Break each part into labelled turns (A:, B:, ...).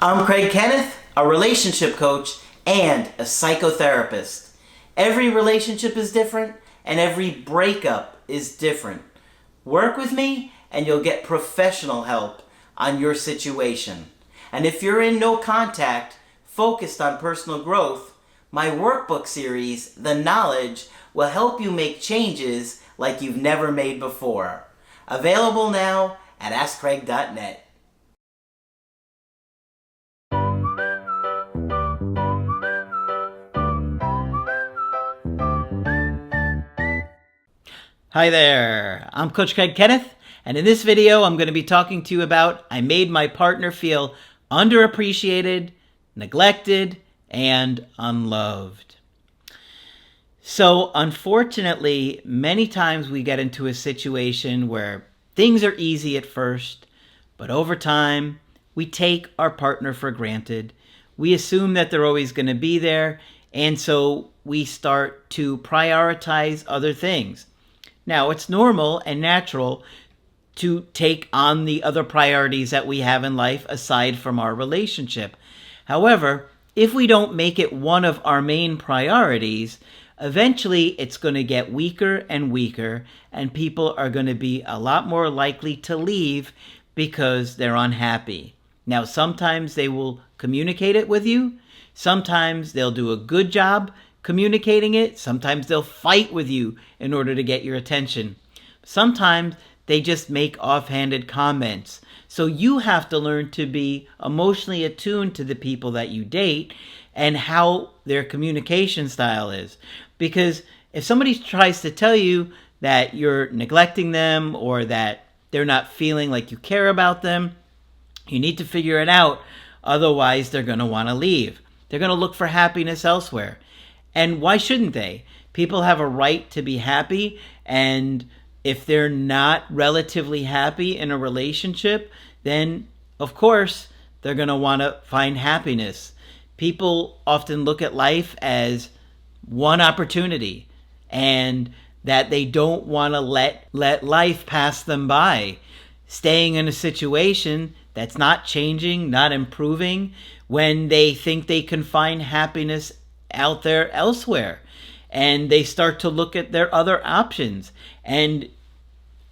A: I'm Kenneth, a relationship coach and a psychotherapist. Every relationship is different and every breakup is different. Work with me and you'll get professional help on your situation. And if you're in no contact, focused on personal growth, my workbook series, The Knowledge, will help you make changes like you've never made before. Available now at AskCraig.net. Hi there, I'm Coach Kenneth, and in this video I'm going to be talking to you about I made my partner feel underappreciated, neglected, and unloved. So unfortunately, many times we get into a situation where things are easy at first, but over time we take our partner for granted. We assume that they're always going to be there, and so we start to prioritize other things. Now, it's normal and natural to take on the other priorities that we have in life aside from our relationship. However, if we don't make it one of our main priorities, eventually it's going to get weaker and weaker, and people are going to be a lot more likely to leave because they're unhappy. Now, sometimes they will communicate it with you. Sometimes they'll do a good job communicating it. Sometimes they'll fight with you in order to get your attention. Sometimes they just make offhanded comments. So you have to learn to be emotionally attuned to the people that you date and how their communication style is. Because if somebody tries to tell you that you're neglecting them or that they're not feeling like you care about them, you need to figure it out. Otherwise, they're going to want to leave. They're going to look for happiness elsewhere. And why shouldn't they? People have a right to be happy, and if they're not relatively happy in a relationship, then of course they're going to want to find happiness. People often look at life as one opportunity and that they don't want to let life pass them by, staying in a situation that's not changing, not improving, when they think they can find happiness out there elsewhere, and they start to look at their other options. And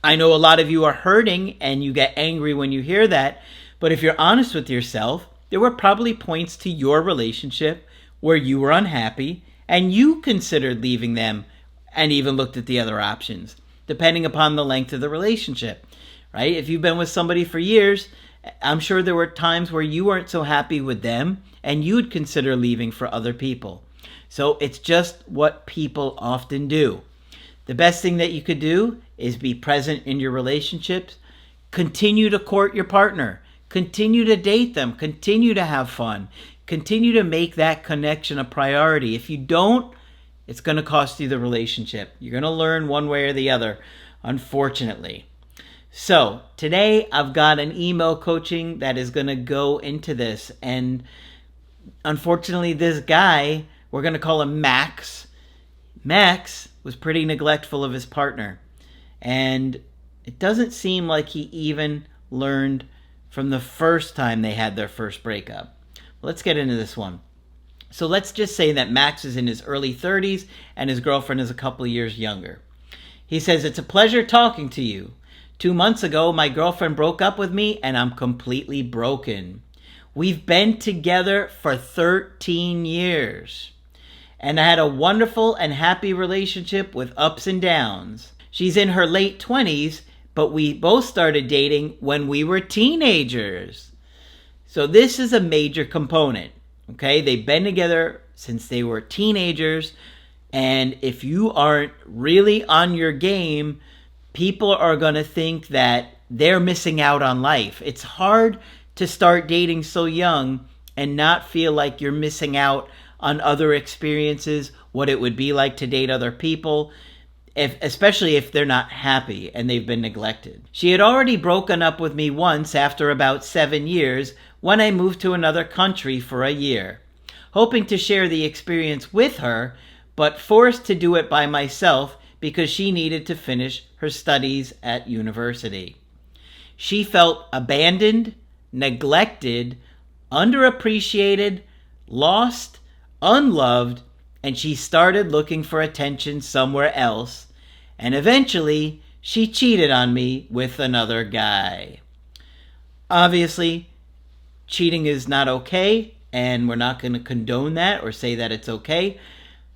A: I know a lot of you are hurting and you get angry when you hear that, but if you're honest with yourself, there were probably points to your relationship where you were unhappy and you considered leaving them and even looked at the other options, depending upon the length of the relationship, right? If you've been with somebody for years, I'm sure there were times where you weren't so happy with them and you'd consider leaving for other people. So it's just what people often do. The best thing that you could do is be present in your relationships. Continue to court your partner. Continue to date them. Continue to have fun. Continue to make that connection a priority. If you don't, it's going to cost you the relationship. You're going to learn one way or the other, unfortunately. So today I've got an email coaching that is going to go into this. And unfortunately, this guy, we're going to call him Max. Max was pretty neglectful of his partner. And it doesn't seem like he even learned from the first time they had their first breakup. Let's get into this one. So let's just say that Max is in his early 30s and his girlfriend is a couple of years younger. He says, "It's a pleasure talking to you. 2 months ago, my girlfriend broke up with me and I'm completely broken. We've been together for 13 years. And I had a wonderful and happy relationship with ups and downs. She's in her late 20s, but we both started dating when we were teenagers." So this is a major component, okay? They've been together since they were teenagers, and if you aren't really on your game, people are going to think that they're missing out on life. It's hard to start dating so young and not feel like you're missing out on other experiences, what it would be like to date other people, especially if they're not happy and they've been neglected. She had already broken up with me once after about 7 years when I moved to another country for a year, hoping to share the experience with her, but forced to do it by myself because she needed to finish her studies at university. She felt abandoned, neglected, underappreciated, lost, unloved, and she started looking for attention somewhere else. And eventually, she cheated on me with another guy. Obviously, cheating is not okay, and we're not going to condone that or say that it's okay.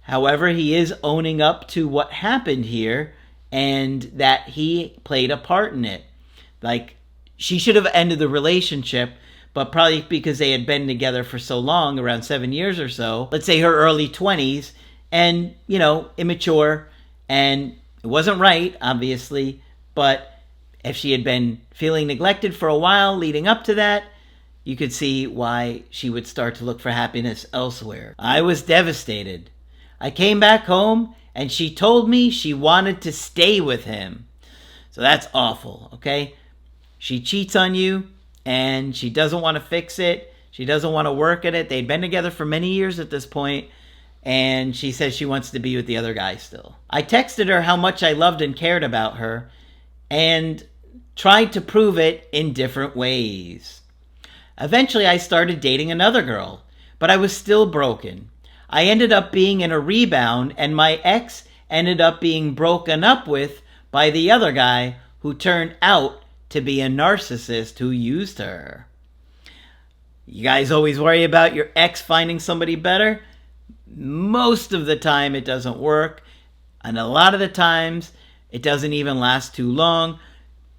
A: However, he is owning up to what happened here and that he played a part in it. Like, she should have ended the relationship, but probably because they had been together for so long, around 7 years or so, let's say her early 20s, and, immature, and it wasn't right, obviously, but if she had been feeling neglected for a while leading up to that, you could see why she would start to look for happiness elsewhere. I was devastated. I came back home and she told me she wanted to stay with him. So that's awful, okay? She cheats on you and she doesn't want to fix it. She doesn't want to work at it. They'd been together for many years at this point, and she says she wants to be with the other guy still. I texted her how much I loved and cared about her and tried to prove it in different ways. Eventually, I started dating another girl, but I was still broken. I ended up being in a rebound, and my ex ended up being broken up with by the other guy who turned out to be a narcissist who used her. You guys always worry about your ex finding somebody better? Most of the time, it doesn't work, and a lot of the times, it doesn't even last too long.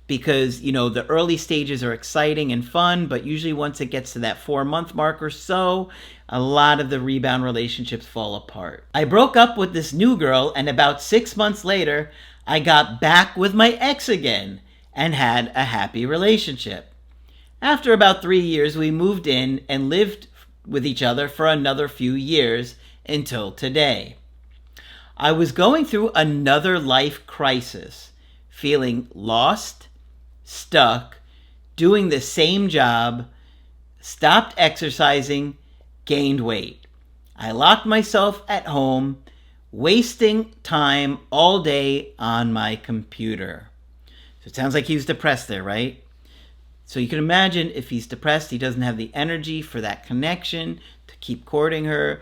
A: Because, the early stages are exciting and fun, but usually once it gets to that 4-month mark or so, a lot of the rebound relationships fall apart. I broke up with this new girl, and about 6 months later, I got back with my ex again and had a happy relationship. After about 3 years, we moved in and lived with each other for another few years until today. I was going through another life crisis, feeling lost, stuck, doing the same job, stopped exercising, gained weight. I locked myself at home, wasting time all day on my computer. So it sounds like he was depressed there, right? So you can imagine if he's depressed, he doesn't have the energy for that connection to keep courting her.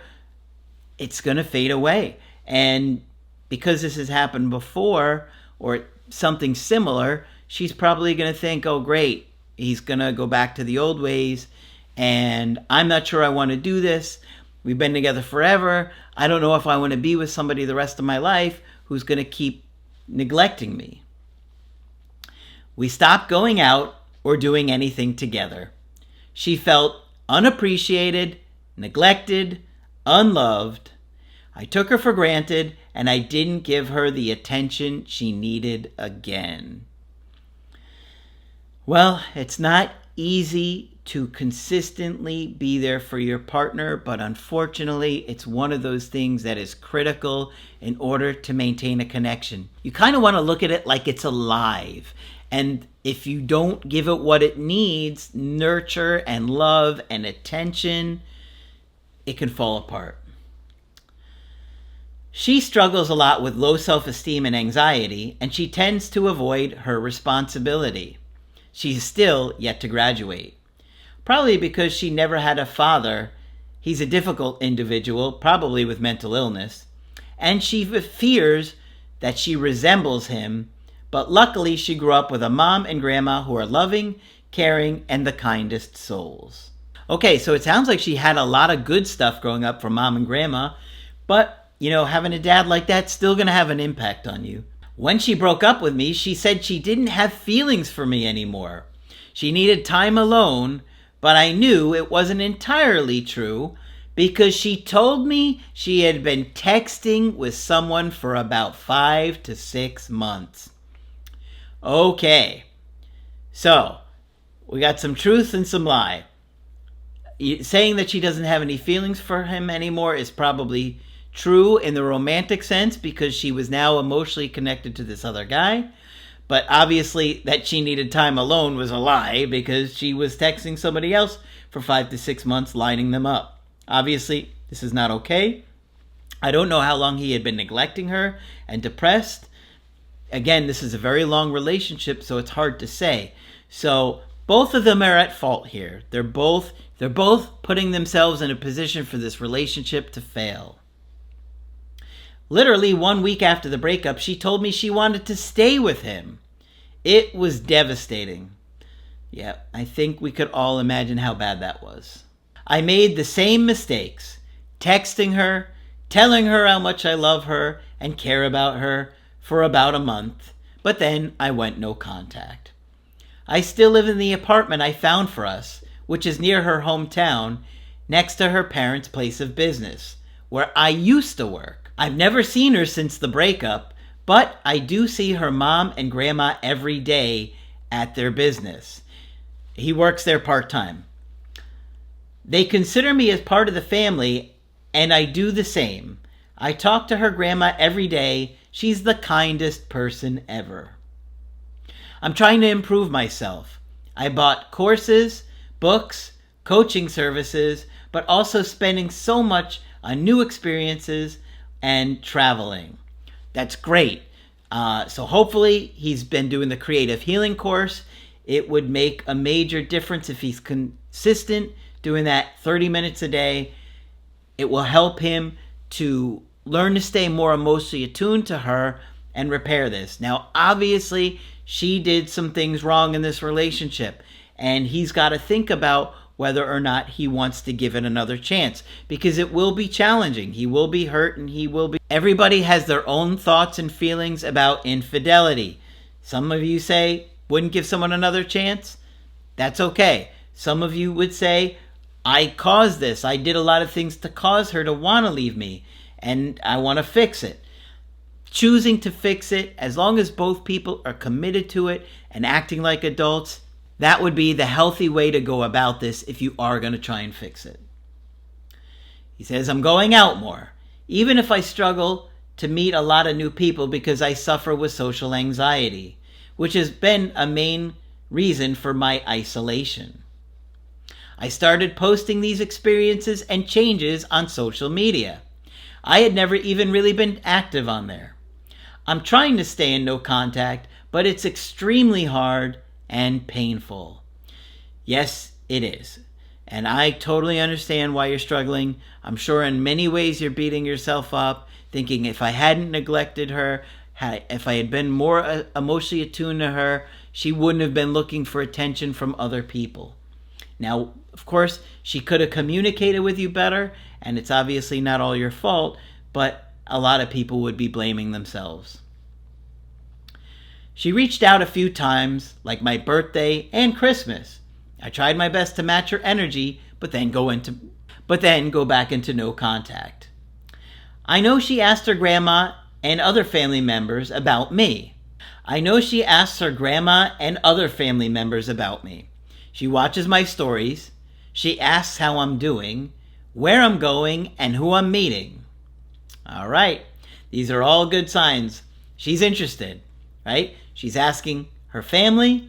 A: It's going to fade away. And because this has happened before, or something similar, she's probably going to think, oh, great, he's going to go back to the old ways, and I'm not sure I want to do this. We've been together forever. I don't know if I want to be with somebody the rest of my life who's going to keep neglecting me. We stopped going out or doing anything together. She felt unappreciated, neglected, unloved. I took her for granted, and I didn't give her the attention she needed again. Well, it's not easy to consistently be there for your partner, but unfortunately, it's one of those things that is critical in order to maintain a connection. You kind of want to look at it like it's alive. And if you don't give it what it needs, nurture and love and attention, it can fall apart. She struggles a lot with low self-esteem and anxiety, and she tends to avoid her responsibility. She's still yet to graduate. Probably because she never had a father. He's a difficult individual, probably with mental illness. And she fears that she resembles him, but luckily she grew up with a mom and grandma who are loving, caring, and the kindest souls. Okay, so it sounds like she had a lot of good stuff growing up from mom and grandma, but having a dad like that's still going to have an impact on you. When she broke up with me, she said she didn't have feelings for me anymore. She needed time alone, but I knew it wasn't entirely true because she told me she had been texting with someone for about 5 to 6 months. Okay, so we got some truth and some lie. Saying that she doesn't have any feelings for him anymore is probably true in the romantic sense because she was now emotionally connected to this other guy. But obviously that she needed time alone was a lie because she was texting somebody else for 5 to 6 months, lining them up. Obviously, this is not okay. I don't know how long he had been neglecting her and depressed. Again, this is a very long relationship, so it's hard to say. So both of them are at fault here. They're both They're both putting themselves in a position for this relationship to fail. Literally 1 week after the breakup, she told me she wanted to stay with him. It was devastating. Yeah, I think we could all imagine how bad that was. I made the same mistakes, texting her, telling her how much I love her and care about her for about a month, but then I went no contact. I still live in the apartment I found for us, which is near her hometown, next to her parents' place of business, where I used to work. I've never seen her since the breakup, but I do see her mom and grandma every day at their business. He works there part-time. They consider me as part of the family, and I do the same. I talk to her grandma every day. She's the kindest person ever. I'm trying to improve myself. I bought courses, books, coaching services, but also spending so much on new experiences and traveling. That's great. So hopefully he's been doing the creative healing course. It would make a major difference if he's consistent doing that 30 minutes a day. It will help him to learn to stay more emotionally attuned to her and repair this. Now, obviously, she did some things wrong in this relationship, and he's got to think about whether or not he wants to give it another chance, because it will be challenging. He will be hurt, and everybody has their own thoughts and feelings about infidelity. Some of you say, wouldn't give someone another chance? That's okay. Some of you would say, I caused this. I did a lot of things to cause her to want to leave me, and I want to fix it. Choosing to fix it, as long as both people are committed to it and acting like adults, that would be the healthy way to go about this if you are going to try and fix it. He says, I'm going out more, even if I struggle to meet a lot of new people because I suffer with social anxiety, which has been a main reason for my isolation. I started posting these experiences and changes on social media. I had never even really been active on there. I'm trying to stay in no contact, but it's extremely hard and painful. Yes, it is. And I totally understand why you're struggling. I'm sure in many ways you're beating yourself up, thinking if I hadn't neglected her, if I had been more emotionally attuned to her, she wouldn't have been looking for attention from other people. Now, of course, she could have communicated with you better, and it's obviously not all your fault, but a lot of people would be blaming themselves. She reached out a few times, like my birthday and Christmas. I tried my best to match her energy, but then go back into no contact. I know she asked her grandma and other family members about me. She watches my stories. She asks how I'm doing, where I'm going, and who I'm meeting. All right. These are all good signs. She's interested, right? She's asking her family.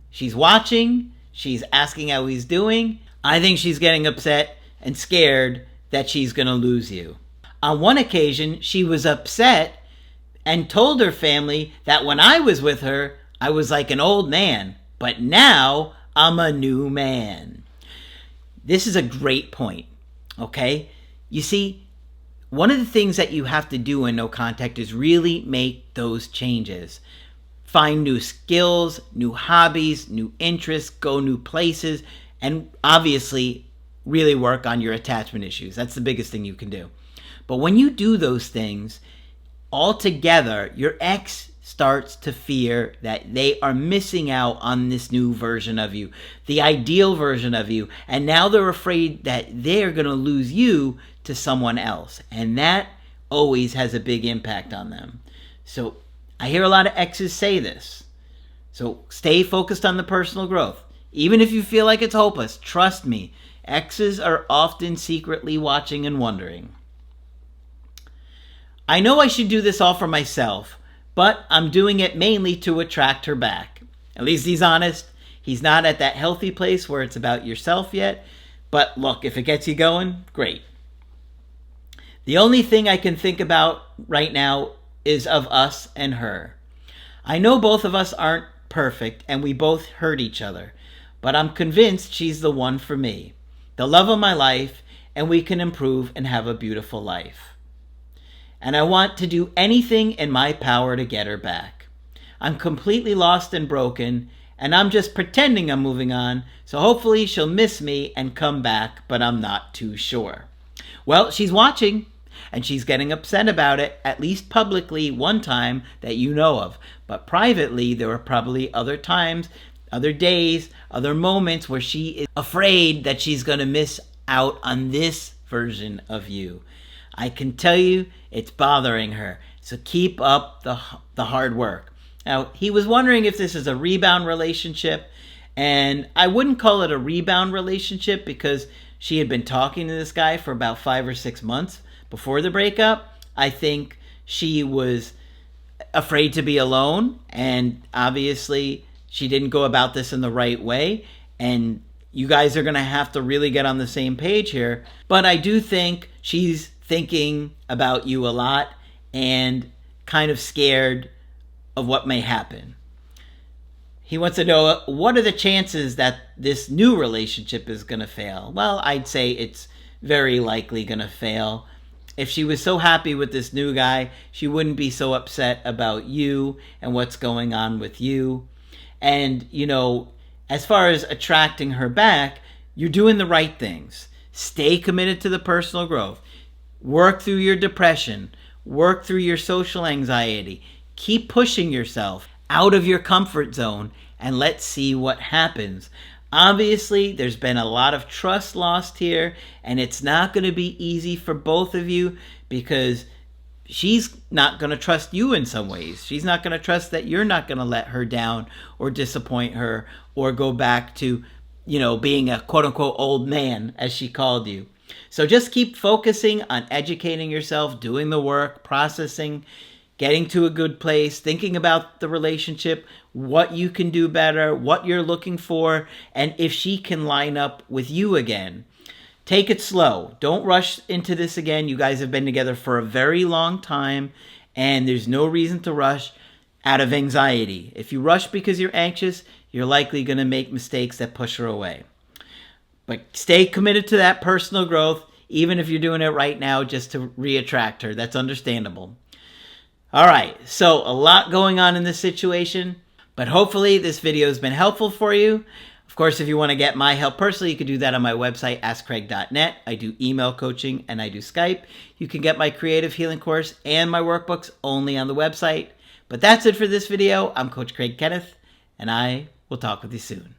A: She's watching. She's asking how he's doing. I think she's getting upset and scared that she's going to lose you. On one occasion, she was upset and told her family that when I was with her, I was like an old man, but now I'm a new man. This is a great point, okay? You see, one of the things that you have to do in no contact is really make those changes. Find new skills, new hobbies, new interests, go new places, and obviously really work on your attachment issues. That's the biggest thing you can do. But when you do those things, altogether, your ex starts to fear that they are missing out on this new version of you, the ideal version of you, and now they're afraid that they're going to lose you to someone else, and that always has a big impact on them. So I hear a lot of exes say this. So stay focused on the personal growth. Even if you feel like it's hopeless, trust me, exes are often secretly watching and wondering. I know I should do this all for myself, but I'm doing it mainly to attract her back. At least he's honest. He's not at that healthy place where it's about yourself yet. But look, if it gets you going, great. The only thing I can think about right now is of us and her. I know both of us aren't perfect and we both hurt each other, but I'm convinced she's the one for me. the love of my life, and we can improve and have a beautiful life. And I want to do anything in my power to get her back. I'm completely lost and broken, and I'm just pretending I'm moving on, so hopefully she'll miss me and come back, but I'm not too sure. Well, she's watching, and she's getting upset about it, at least publicly one time that you know of. But privately, there were probably other times, other days, other moments where she is afraid that she's going to miss out on this version of you. I can tell you it's bothering her. So keep up the hard work. Now, he was wondering if this is a rebound relationship, and I wouldn't call it a rebound relationship because she had been talking to this guy for about 5 or 6 months before the breakup. I think she was afraid to be alone, and obviously she didn't go about this in the right way, and you guys are going to have to really get on the same page here. But I do think she's thinking about you a lot and kind of scared of what may happen. He wants to know, what are the chances that this new relationship is going to fail? Well, I'd say it's very likely going to fail. If she was so happy with this new guy, she wouldn't be so upset about you and what's going on with you. And, you know, as far as attracting her back, you're doing the right things. Stay committed to the personal growth. Work through your depression. Work through your social anxiety. Keep pushing yourself out of your comfort zone, and let's see what happens. Obviously, there's been a lot of trust lost here, and it's not going to be easy for both of you because she's not going to trust you in some ways. She's not going to trust that you're not going to let her down or disappoint her or go back to, you know, being a quote-unquote old man, as she called you. So just keep focusing on educating yourself, doing the work, processing, getting to a good place, thinking about the relationship, what you can do better, what you're looking for, and if she can line up with you again. Take it slow. Don't rush into this again. You guys have been together for a very long time, and there's no reason to rush out of anxiety. If you rush because you're anxious, you're likely going to make mistakes that push her away. But stay committed to that personal growth, even if you're doing it right now just to reattract her. That's understandable. All right, so a lot going on in this situation, but hopefully this video has been helpful for you. Of course, if you want to get my help personally, you can do that on my website, askcraig.net. I do email coaching and I do Skype. You can get my creative healing course and my workbooks only on the website. But that's it for this video. I'm Coach Craig Kenneth, and I will talk with you soon.